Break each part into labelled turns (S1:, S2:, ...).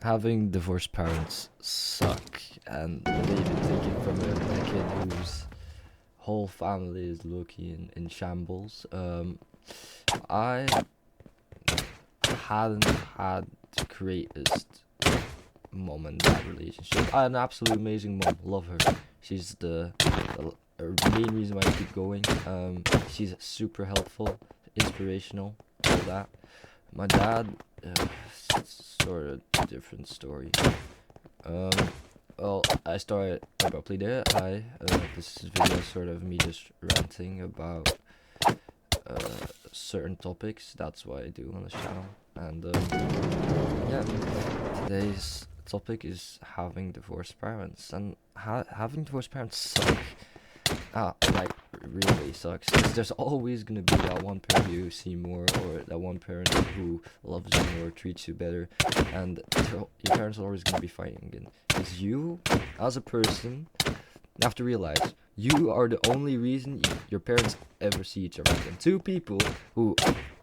S1: Having divorced parents suck, and maybe taking from a kid whose whole family is looking in shambles. I hadn't had the greatest mom and dad relationship. I had an absolute amazing mom, love her. She's the main reason why I keep going. She's super helpful, inspirational, all that. My dad, sort of different story. Um, well, I started abruptly there. This video is sort of me just ranting about certain topics. That's what I do on this channel. And yeah, today's topic is having divorced parents, and having divorced parents suck. Like really sucks. 'Cause there's always gonna be that one parent you see more, or that one parent who loves you more, treats you better, and your parents are always gonna be fighting again. Because you, as a person, have to realize you are the only reason your parents ever see each other again. Two people who,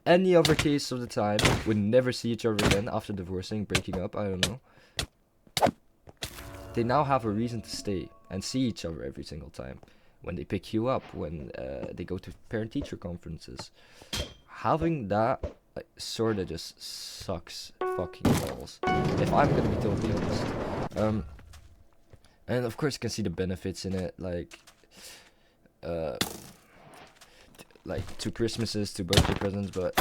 S1: any other case of the time, would never see each other again after divorcing, breaking up. I don't know. They now have a reason to stay and see each other every single time. When they pick you up, when they go to parent-teacher conferences. Having that sort of just sucks fucking balls, if I'm gonna be totally honest. And of course you can see the benefits in it, like two Christmases, two birthday presents, but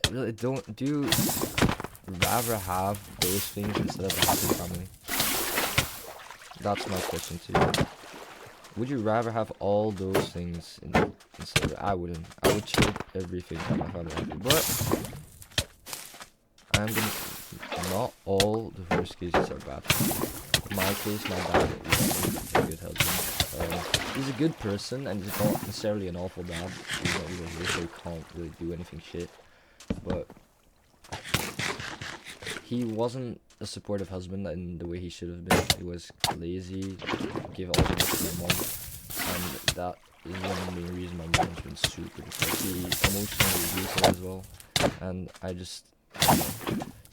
S1: really do you rather have those things instead of a happy family? That's my question to you. Would you rather have all those things instead of... I wouldn't. I would trade everything for my family. But I'm gonna... Not all divorce cases are bad. In my case, my dad is a good husband. He's a good person, and he's not necessarily an awful dad. He's not really rich, so he can't really do anything shit. But he wasn't a supportive husband in the way he should have been. He was lazy, gave all the work to my mom, and that is one of the main reasons my mom's been super depressed. He emotionally abusive as well, and I just,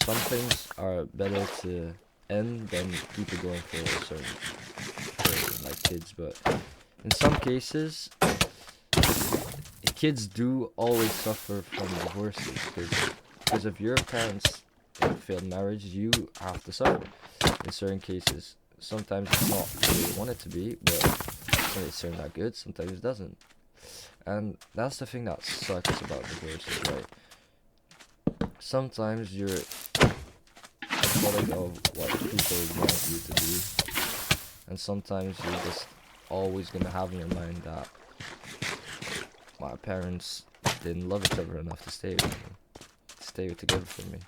S1: some things are better to end than keep it going for a certain like kids. But in some cases, kids do always suffer from divorces, because if your parents failed marriage, you have to suffer in certain cases. Sometimes it's not what you want it to be, but it's turned out good, sometimes it doesn't. And that's the thing that sucks about divorces, right? Sometimes you're a product of what people want you to be, and sometimes you're just always gonna have in your mind that my parents didn't love each other enough to stay together for me.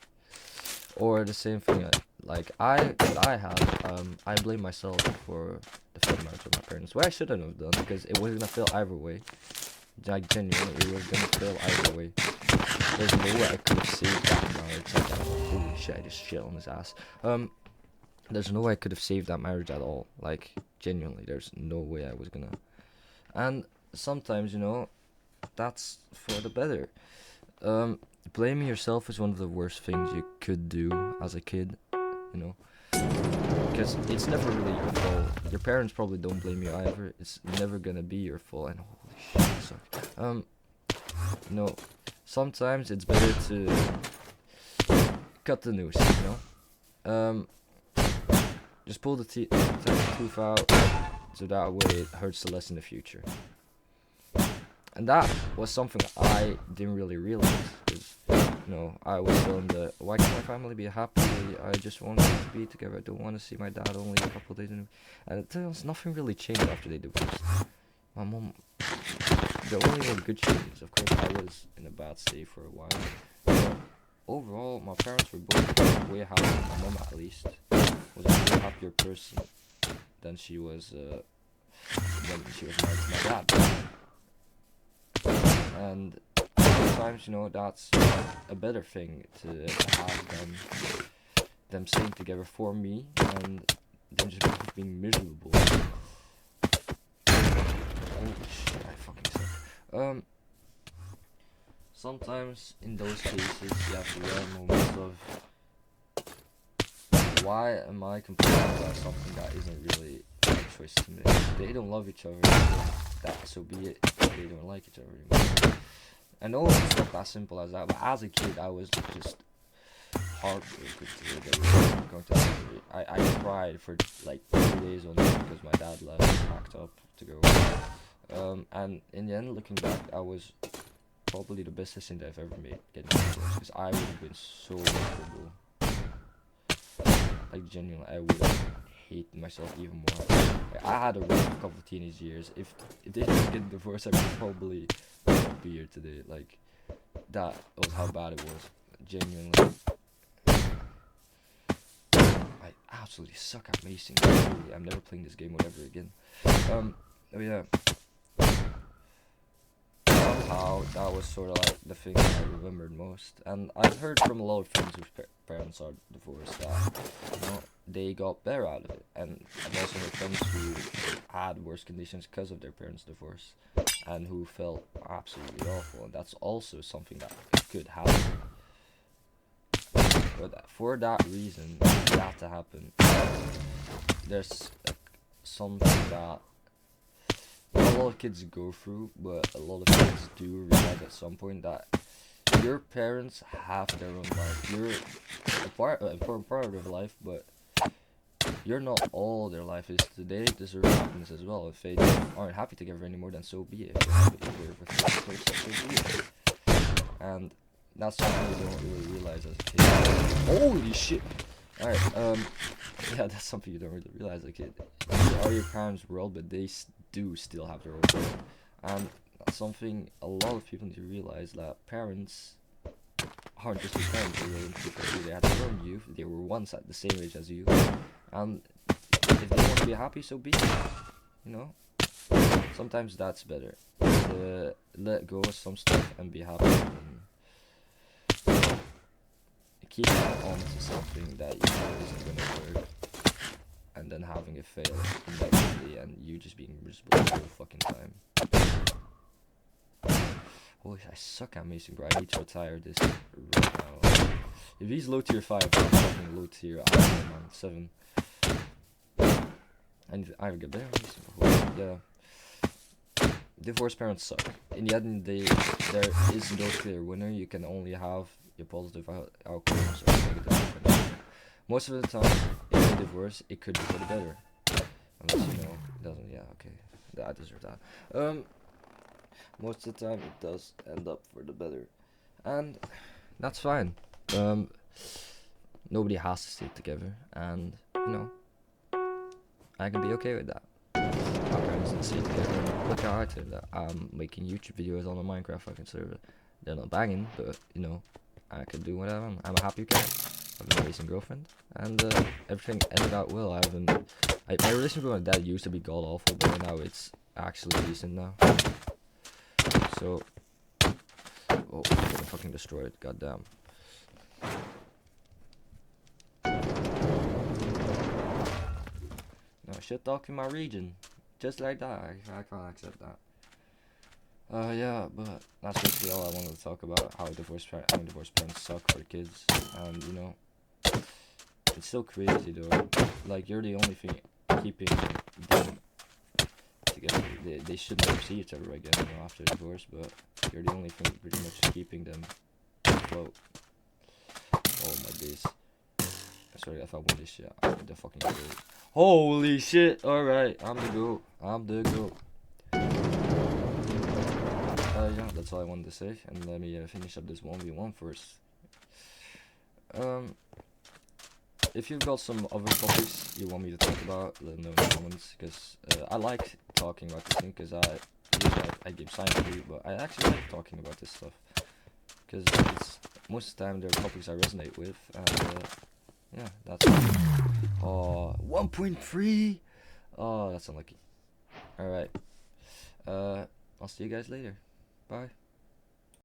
S1: Or the same thing, what I have, I blame myself for the failed marriage of my parents. What I shouldn't have done, because it was gonna fail either way. Like, genuinely, it was gonna fail either way. There's no way I could have saved that marriage. Holy shit, I just shit on his ass. There's no way I could have saved that marriage at all. Like, genuinely, there's no way I was gonna. And sometimes, that's for the better. Blaming yourself is one of the worst things you could do as a kid, because it's never really your fault. Your parents probably don't blame you either. It's never gonna be your fault. And holy shit, that sucks. Sometimes it's better to cut the noose. Just pull the tooth out, so that way it hurts less in the future. And that was something I didn't really realize, because, I was still in the, why can't my family be happy? I just want them to be together. I don't want to see my dad only a couple of days. And to be honest, nothing really changed after they divorced. My mom, the only one good changes, of course, I was in a bad state for a while. But overall, my parents were both way happier. My mom, at least, was a way happier person than she was when she was married to my dad. And sometimes, that's a better thing to have them staying together for me, and them just being miserable. Holy shit, I fucking suck. Sometimes in those cases, you have to learn moments of why am I complaining about something that isn't really my choice to make? They don't love each other, that so be it. They don't like each other anymore. I know it's not that simple as that, but as a kid, I was just heartbroken to hear they were going to surgery. I cried for like 2 days on end because my dad left, packed up to go. And in the end, looking back, I was probably the best decision I've ever made getting divorced, because I would have been so miserable. Like genuinely, I would have hated myself even more. Like, I had a rough couple of teenage years. If they didn't get divorced, I would probably not be here today. Like, that was how bad it was. Genuinely. I absolutely suck at macing. Really. I'm never playing this game ever again. Oh yeah. Somehow that was sort of like the thing that I remembered most. And I've heard from a lot of friends whose parents are divorced that, you know, they got better out of it. And I've also heard friends who had worse conditions because of their parents' divorce and who felt absolutely awful. And that's also something that could happen. But for that reason, that to happen, there's something that a lot of kids go through, but a lot of kids do realize at some point that your parents have their own life. You're an important part of their life, but you're not all their life is. They deserve happiness as well. If they aren't happy together anymore, then so be it. If you're with that person, so be it. And that's something you don't really realize as a kid. Holy shit! Alright, yeah, that's something you don't really realize as a kid. You are your parents' world, but they do still have their own world. And that's something a lot of people need to realize, that parents aren't just your parents, they're really people. They had their own youth, they were once at the same age as you. And if they want to be happy, so be it. You know? Sometimes that's better. To let go of some stuff and be happy. Keeping on to something that you know isn't gonna work, and then having it fail inevitably, and you just being miserable the whole fucking time. Holy, I suck at macing, bro. I need to retire this right now. If he's low tier 5, I'm fucking low tier. I don't know, man. 7. I get better macing. Yeah. Divorced parents suck. In the end, there is no clear winner. You can only have your positive outcomes or negative outcomes. Most of the time, if they divorce, it could be for the better. Unless, you know, it doesn't. Yeah, okay. I deserve that. Most of the time, it does end up for the better. And that's fine. Nobody has to stay together. And, you know, I can be okay with that. My parents didn't stay together. Look how I did that. I'm making YouTube videos on the Minecraft fucking server. They're not banging, but, you know, I can do whatever. I'm a happy guy. I have an amazing girlfriend, and everything ended out well. My relationship with my dad used to be god awful, but now it's actually decent now. So, oh, I'm getting fucking destroyed. Goddamn. No shit talking my region, just like that. I can't accept that. Yeah, but that's basically all I wanted to talk about, how divorced parents suck for kids. And, you know, it's so crazy though. Like, you're the only thing keeping them together. They should never see each other again, you know, after divorce, but you're the only thing pretty much keeping them afloat. Oh my days. Sorry if I win this shit. I'm the fucking goat. Holy shit! Alright, I'm the goat. I'm the goat. Yeah, that's all I wanted to say, and let me finish up this 1v1 first. If you've got some other topics you want me to talk about, let me know in the comments, because I like talking about this thing, because I give science to, but I actually like talking about this stuff, because it's most of the time there are topics I resonate with, and yeah, that's 1.3. Oh, that's unlucky. Alright, I'll see you guys later. Bye.